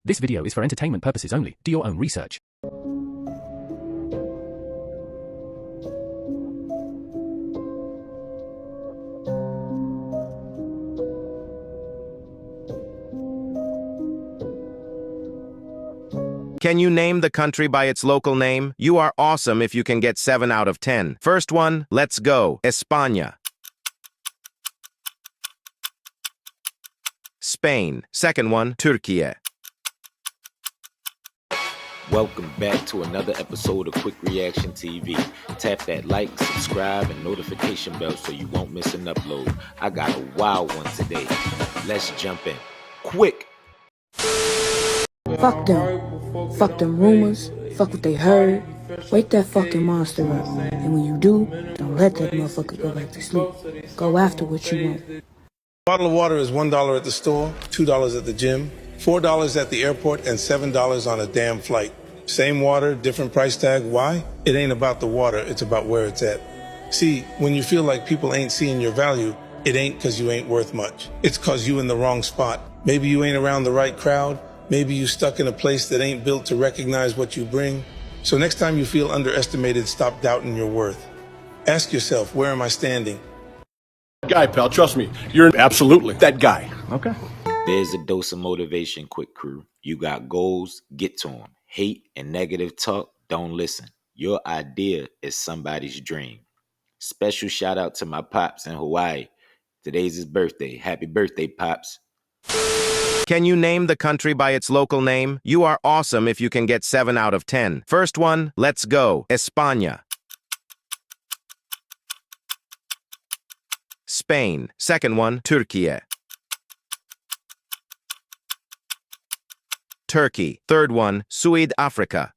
This video is for entertainment purposes only. Do your own research. Can you name the country by its local name? You are awesome if you can get 7 out of 10. First one, let's go. España. Spain. Second one, Turkey. Welcome back to another episode of Quik Reaction TV. Tap that like, subscribe, and notification bell so you won't miss an upload. I got a wild one today. Let's jump in. Quick! Fuck them. Fuck them rumors. Fuck what they heard. Wake that fucking monster up. And when you do, don't let that motherfucker go back to sleep. Go after what you want. A bottle of water is $1 at the store, $2 at the gym, $4 at the airport, and $7 on a damn flight. Same water, different price tag. Why? It ain't about the water, it's about where it's at. See, when you feel like people ain't seeing your value, it ain't because you ain't worth much. It's because you in the wrong spot. Maybe you ain't around the right crowd. Maybe you stuck in a place that ain't built to recognize what you bring. So next time you feel underestimated, stop doubting your worth. Ask yourself, where am I standing? Guy, pal, trust me. You're absolutely that guy. Okay. There's a dose of motivation, Quik Crew. You got goals, get to them. Hate and negative talk, don't listen. Your idea is somebody's dream. Special shout out to my pops in Hawaii. Today's his birthday. Happy birthday, pops. Can you name the country by its local name? You are awesome if you can get 7 out of 10. First one, let's go. España. Spain. Second one, Turkey. Turkey. Third one, Africa.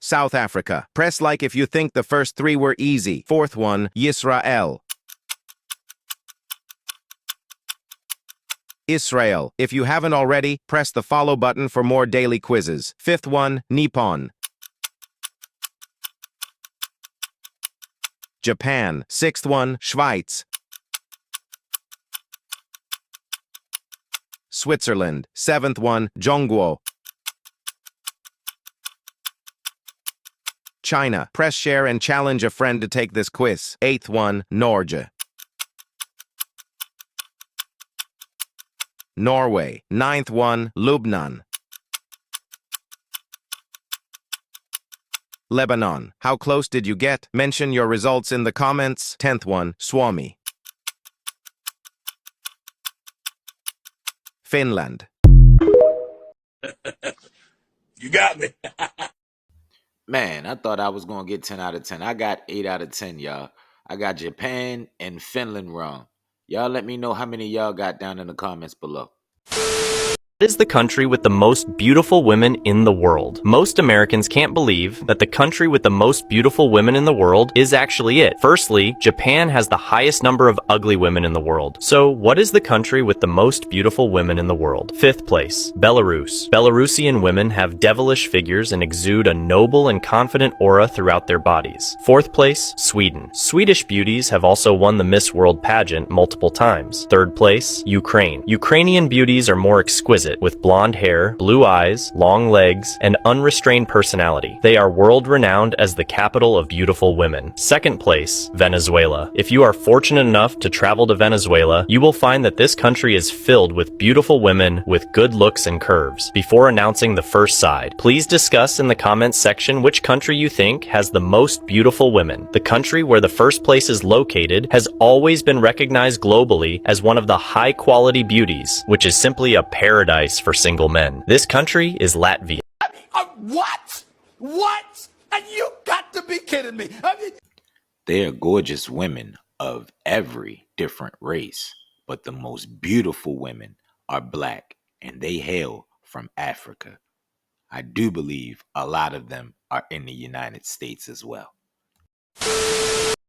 South Africa. Press like if you think the first 3 were easy. Fourth one, Israel. Israel. If you haven't already, press the follow button for more daily quizzes. Fifth one, Nippon. Japan. Sixth one, Schweiz. Switzerland. Seventh one, Zhongguo. China. Press share and challenge a friend to take this quiz. Eighth one, Norge. Norway. Ninth one, Lebanon. Lebanon. How close did you get? Mention your results in the comments. 10th one, Suomi. Finland. You got me. Man, I thought I was going to get 10 out of 10. I got 8 out of 10, y'all. I got Japan and Finland wrong. Y'all let me know how many y'all got down in the comments below. What is the country with the most beautiful women in the world? Most Americans can't believe that the country with the most beautiful women in the world is actually it. Firstly, Japan has the highest number of ugly women in the world. So, what is the country with the most beautiful women in the world? Fifth place, Belarus. Belarusian women have devilish figures and exude a noble and confident aura throughout their bodies. Fourth place, Sweden. Swedish beauties have also won the Miss World pageant multiple times. Third place, Ukraine. Ukrainian beauties are more exquisite, with blonde hair, blue eyes, long legs, and unrestrained personality. They are world-renowned as the capital of beautiful women. Second place, Venezuela. If you are fortunate enough to travel to Venezuela, you will find that this country is filled with beautiful women with good looks and curves. Before announcing the first side, please discuss in the comments section which country you think has the most beautiful women. The country where the first place is located has always been recognized globally as one of the high-quality beauties, which is simply a paradise for single men. This country is Latvia. What? What? And you got to be kidding me. They are gorgeous women of every different race, but the most beautiful women are black, and they hail from Africa. I do believe a lot of them are in the United States as well.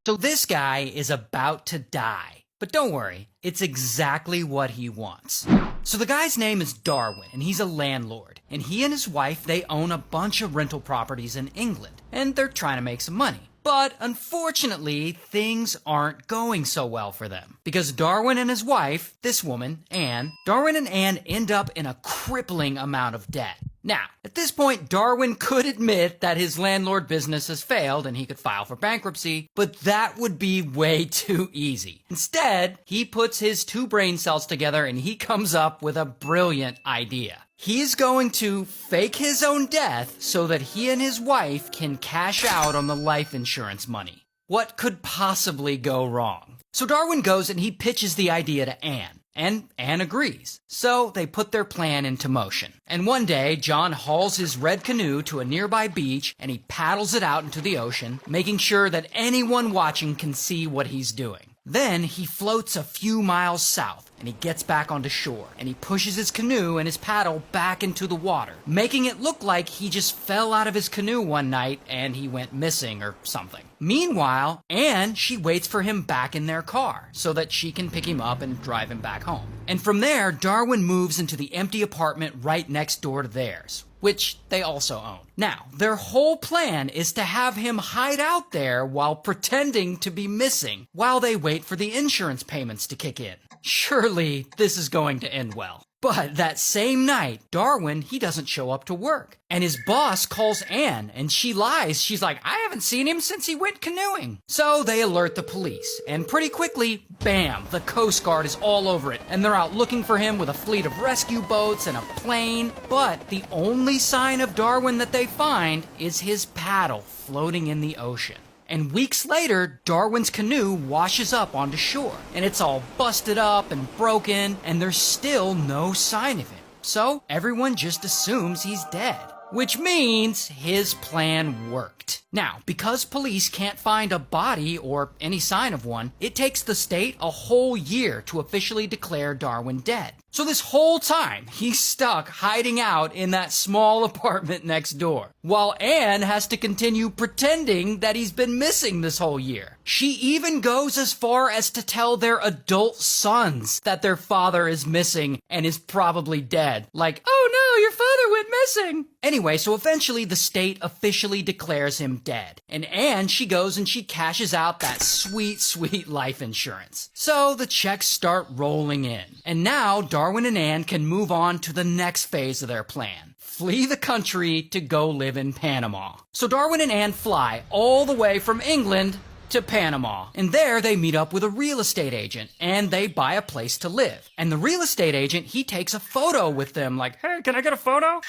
So this guy is about to die. But don't worry, it's exactly what he wants. So the guy's name is Darwin, and he's a landlord. And he and his wife, they own a bunch of rental properties in England. And they're trying to make some money. But unfortunately, things aren't going so well for them. Because Darwin and his wife, this woman, Anne, Darwin and Anne end up in a crippling amount of debt. Now, at this point, Darwin could admit that his landlord business has failed and he could file for bankruptcy, but that would be way too easy. Instead, he puts his two brain cells together and he comes up with a brilliant idea. He's going to fake his own death so that he and his wife can cash out on the life insurance money. What could possibly go wrong? So Darwin goes and he pitches the idea to Anne. And Anne agrees. So they put their plan into motion. And one day, John hauls his red canoe to a nearby beach and he paddles it out into the ocean, making sure that anyone watching can see what he's doing. Then he floats a few miles south and he gets back onto shore and he pushes his canoe and his paddle back into the water, making it look like he just fell out of his canoe one night and he went missing or something. Meanwhile, Anne, she waits for him back in their car so that she can pick him up and drive him back home. And from there, Darwin moves into the empty apartment right next door to theirs, which they also own. Now, their whole plan is to have him hide out there while pretending to be missing while they wait for the insurance payments to kick in. Surely, this is going to end well. But that same night, Darwin, he doesn't show up to work. And his boss calls Anne, and she lies. She's like, I haven't seen him since he went canoeing. So they alert the police, and pretty quickly, bam, the Coast Guard is all over it. And they're out looking for him with a fleet of rescue boats and a plane. But the only sign of Darwin that they find is his paddle floating in the ocean. And weeks later, Darwin's canoe washes up onto shore, and it's all busted up and broken, and there's still no sign of him. So everyone just assumes he's dead, which means his plan worked. Now, because police can't find a body or any sign of one, it takes the state a whole year to officially declare Darwin dead. So this whole time, he's stuck hiding out in that small apartment next door, while Anne has to continue pretending that he's been missing this whole year. She even goes as far as to tell their adult sons that their father is missing and is probably dead. Like, oh no, your father went missing. Anyway, so eventually the state officially declares him dead. And Anne, she goes and she cashes out that sweet, sweet life insurance. So the checks start rolling in. And now Darwin and Anne can move on to the next phase of their plan. Flee the country to go live in Panama. So Darwin and Anne fly all the way from England to Panama. And there they meet up with a real estate agent and they buy a place to live. And the real estate agent, he takes a photo with them like, hey, can I get a photo?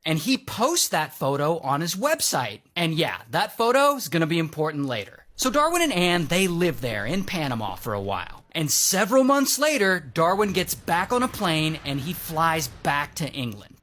And he posts that photo on his website. And yeah, that photo is going to be important later. So Darwin and Anne, they live there in Panama for a while. And several months later, Darwin gets back on a plane and he flies back to England.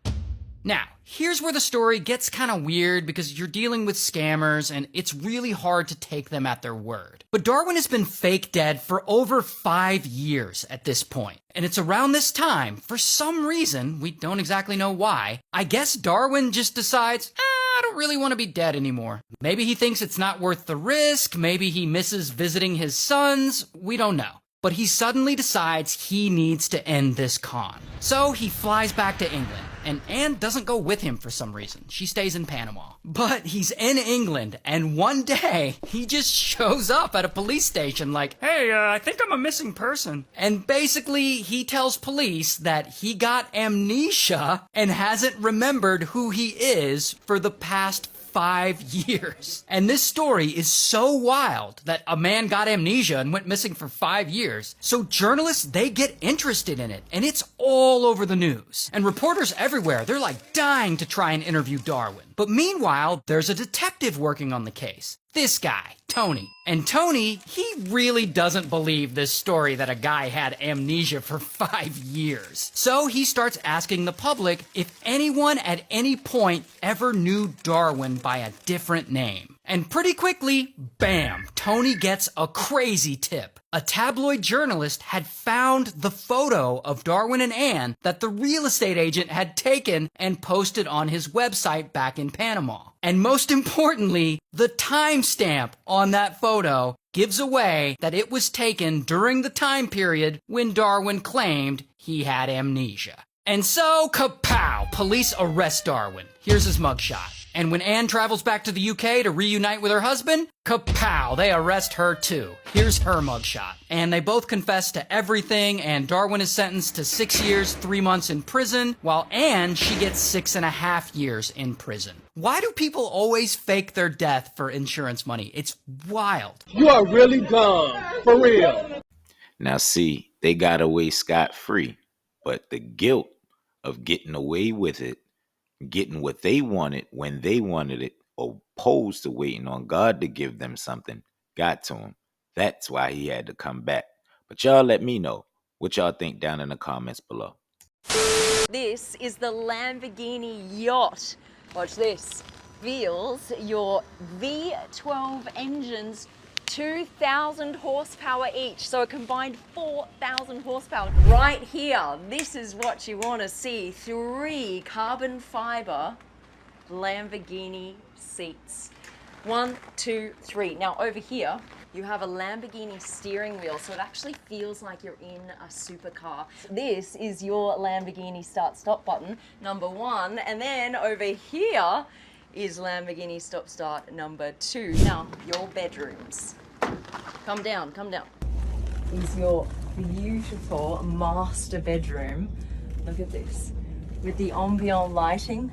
Now, here's where the story gets kind of weird because you're dealing with scammers and it's really hard to take them at their word. But Darwin has been fake dead for over 5 years at this point. And it's around this time, for some reason, we don't exactly know why, I guess Darwin just decides, I don't really want to be dead anymore. Maybe he thinks it's not worth the risk, maybe he misses visiting his sons, we don't know. But he suddenly decides he needs to end this con. So he flies back to England, and Anne doesn't go with him for some reason. She stays in Panama. But he's in England, and one day, he just shows up at a police station like, hey, I think I'm a missing person. And basically, he tells police that he got amnesia and hasn't remembered who he is for the past 5 years. And this story is so wild that a man got amnesia and went missing for 5 years. So journalists, they get interested in it, and it's all over the news. And reporters everywhere, they're like dying to try and interview Darwin. But meanwhile, there's a detective working on the case. This guy, Tony. And Tony, he really doesn't believe this story that a guy had amnesia for 5 years. So he starts asking the public if anyone at any point ever knew Darwin by a different name. And pretty quickly, bam, Tony gets a crazy tip. A tabloid journalist had found the photo of Darwin and Anne that the real estate agent had taken and posted on his website back in Panama. And most importantly, the timestamp on that photo gives away that it was taken during the time period when Darwin claimed he had amnesia. And so, kapow! Police arrest Darwin. Here's his mugshot. And when Anne travels back to the UK to reunite with her husband, kapow, they arrest her too. Here's her mugshot. And they both confess to everything, and Darwin is sentenced to 6 years, 3 months in prison, while Anne, she gets 6.5 years in prison. Why do people always fake their death for insurance money? It's wild. You are really dumb. For real. Now see, they got away scot-free, but the guilt of getting away with it, getting what they wanted when they wanted it, opposed to waiting on God to give them something, got to him. That's why he had to come back. But y'all let me know what y'all think down in the comments below. This is the Lamborghini yacht. Watch this. Feels your V12 engines, 2,000 horsepower each, so a combined 4,000 horsepower. Right here, this is what you want to see. 3 carbon fiber Lamborghini seats. 1, 2, 3. Now over here, you have a Lamborghini steering wheel, so it actually feels like you're in a supercar. This is your Lamborghini start-stop button, number 1, and then over here is Lamborghini stop-start number 2. Now, your bedrooms. Come down, come down. Is your beautiful master bedroom. Look at this. With the ambient lighting.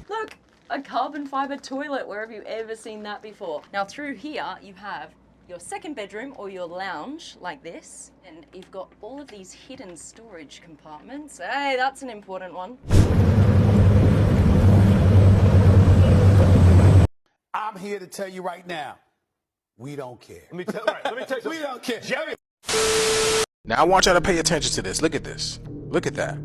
Look, a carbon fiber toilet. Where have you ever seen that before? Now through here, you have your second bedroom or your lounge like this. And you've got all of these hidden storage compartments. Hey, that's an important one. I'm here to tell you right now, we don't care. Let me tell you We don't care. Jerry. Now I want y'all to pay attention to this. Look at this. Look at that.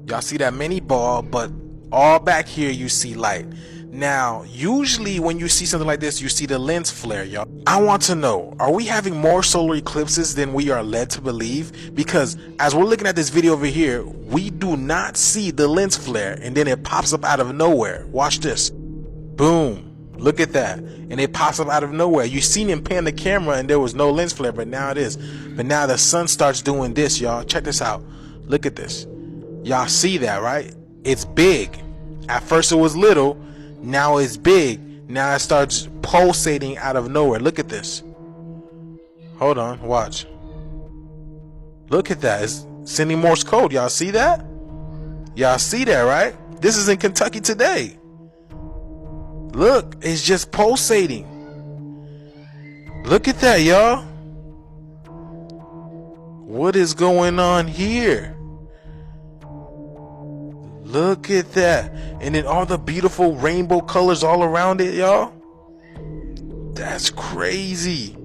Y'all see that mini ball, but all back here you see light. Now, usually when you see something like this, you see the lens flare, y'all. I want to know, are we having more solar eclipses than we are led to believe? Because as we're looking at this video over here, we do not see the lens flare, and then it pops up out of nowhere. Watch this. Boom. Look at that. And it pops up out of nowhere. You seen him pan the camera and there was no lens flare, but now it is. But now the sun starts doing this, y'all. Check this out. Look at this. Y'all see that, right? It's big. At first it was little. Now it's big. Now it starts pulsating out of nowhere. Look at this. Hold on. Watch. Look at that. It's sending Morse code. Y'all see that? Y'all see that, right? This is in Kentucky today. Look, it's just pulsating. Look at that, y'all. What is going on here? Look at that. And then all the beautiful rainbow colors all around it, y'all. That's crazy.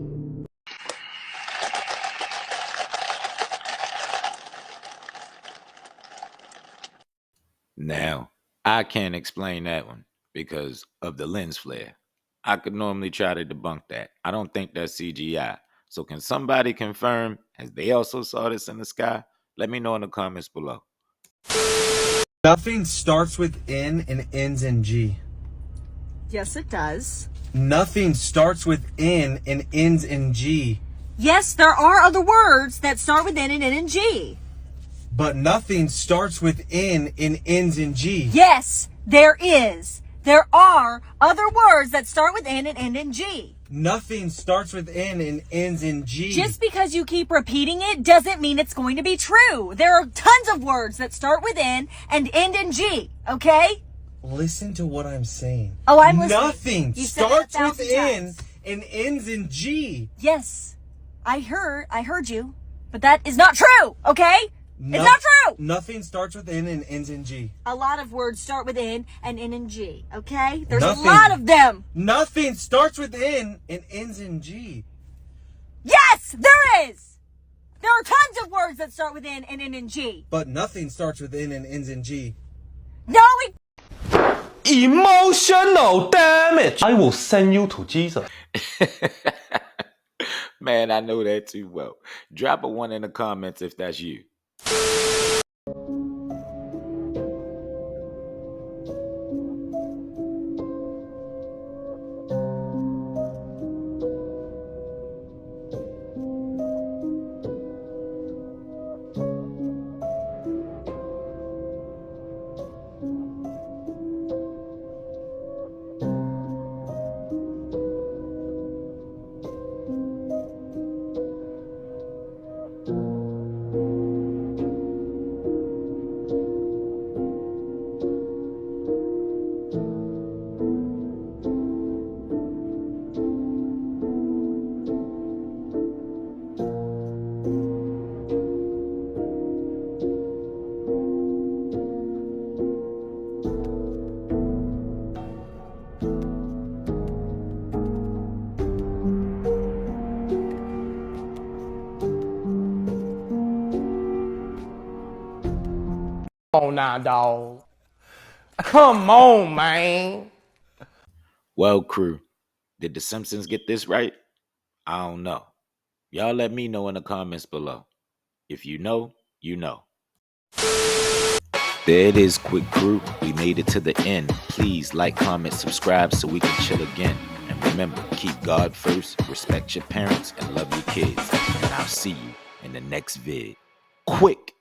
Now, I can't explain that one because of the lens flare. I could normally try to debunk that. I don't think that's CGI. So can somebody confirm, as they also saw this in the sky? Let me know in the comments below. Nothing starts with N and ends in G. Yes, it does. Nothing starts with N and ends in G. Yes, there are other words that start with N and end in G. But nothing starts with N and ends in G. Yes, there is. There are other words that start with N and end in G. Nothing starts with N and ends in G. Just because you keep repeating it doesn't mean it's going to be true. There are tons of words that start with N and end in G, okay? Listen to what I'm saying. Oh, I'm listening. Nothing starts with N and ends in G. Yes, I heard you, but that is not true, okay? It's not true! Nothing starts with N and ends in G. A lot of words start with N and end in G, okay? There's a lot of them. Nothing starts with N and ends in G. Yes, there is! There are tons of words that start with N and end in G. But nothing starts with N and ends in G. No, Emotional damage. I will send you to Jesus. Man, I know that too well. Drop a 1 in the comments if that's you. on now, dog. Come on, man. Well, crew, did the Simpsons get this right? I don't know. Y'all let me know in the comments below. If you know, you know. There it is, Quik Crew. We made it to the end. Please like, comment, subscribe so we can chill again. And remember, keep God first, respect your parents, and love your kids. And I'll see you in the next vid. Quik!